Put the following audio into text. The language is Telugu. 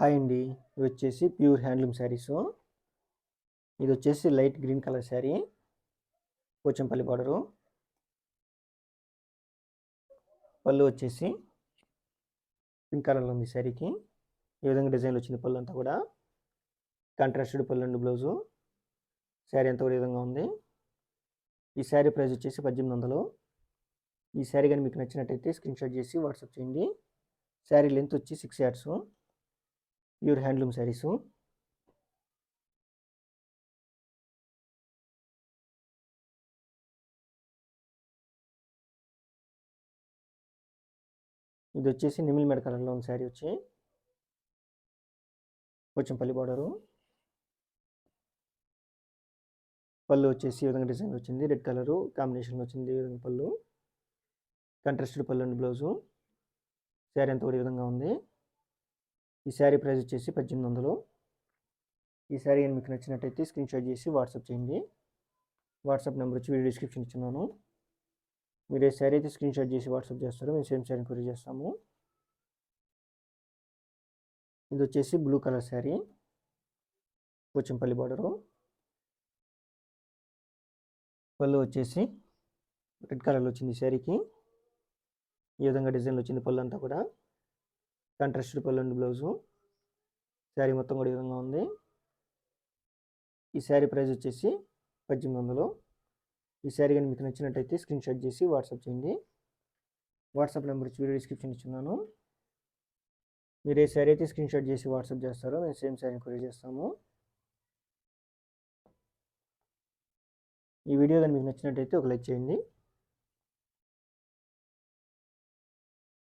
హాయ్ అండి. ఇవి వచ్చేసి ప్యూర్ హ్యాండ్లూమ్ శారీస్. ఇది వచ్చేసి light green colour sari, Pochampally border. పళ్ళు వచ్చేసి పింక్ కలర్లో ఉంది శారీకి. ఈ విధంగా డిజైన్ వచ్చింది. పళ్ళు అంతా కూడా కాంట్రాస్టెడ్ పళ్ళు అండ్ బ్లౌజు. శారీ అంతా కూడా ఈ విధంగా ఉంది. ఈ శారీ ప్రైస్ వచ్చేసి 1800. ఈ శారీ కానీ మీకు నచ్చినట్టయితే స్క్రీన్ షాట్ చేసి వాట్సాప్ చేయండి. శారీ లెంత్ వచ్చి 6 yards. Pure handloom saris. ఇది వచ్చేసి నిమిల్ మెడ కలర్లో ఉంది శారీ వచ్చి. పోచంపల్లి బార్డరు. పళ్ళు వచ్చేసి ఈ విధంగా డిజైన్ వచ్చింది. రెడ్ కలరు కాంబినేషన్లో వచ్చింది. ఈ విధంగా పళ్ళు, కాంట్రాస్టెడ్ పళ్ళు అండ్ బ్లౌజు. శారీ అంతా కూడా ఈ విధంగా ఉంది. ఈ శారీ ప్రైస్ వచ్చేసి 1800. ఈ శారీ మీకు నచ్చినట్టయితే స్క్రీన్ షాట్ చేసి వాట్సాప్ చేయండి. వాట్సాప్ నెంబర్ వచ్చి వీడియో డిస్క్రిప్షన్ ఇచ్చున్నాను. మీరు ఏ శారీ అయితే స్క్రీన్ షాట్ చేసి వాట్సాప్ చేస్తారో మేము సేమ్ శారీ కొరియర్ చేస్తాము. ఇది వచ్చేసి blue colour sari, Pochampally border. పళ్ళు వచ్చేసి రెడ్ కలర్లో వచ్చింది శారీకి. ఈ విధంగా డిజైన్లో వచ్చింది. పళ్ళు అంతా కూడా కాంట్రాస్టెడ్ పళ్ళు అండ్ బ్లౌజు. శారీ మొత్తం కూడా ఈ విధంగా ఉంది. ఈ శారీ ప్రైస్ వచ్చేసి 1800. ఈ శారీ కానీ మీకు నచ్చినట్టయితే స్క్రీన్ షాట్ చేసి వాట్సాప్ చేయండి. వాట్సాప్ నెంబర్ వచ్చి వీడియో డిస్క్రిప్షన్ ఇచ్చున్నాను. మీరు ఏ శారీ అయితే స్క్రీన్ షాట్ చేసి వాట్సాప్ చేస్తారో మేము సేమ్ శారీ కొరియర్ చేస్తాము. ఈ వీడియో కానీ మీకు నచ్చినట్టయితే ఒక లైక్ చేయండి.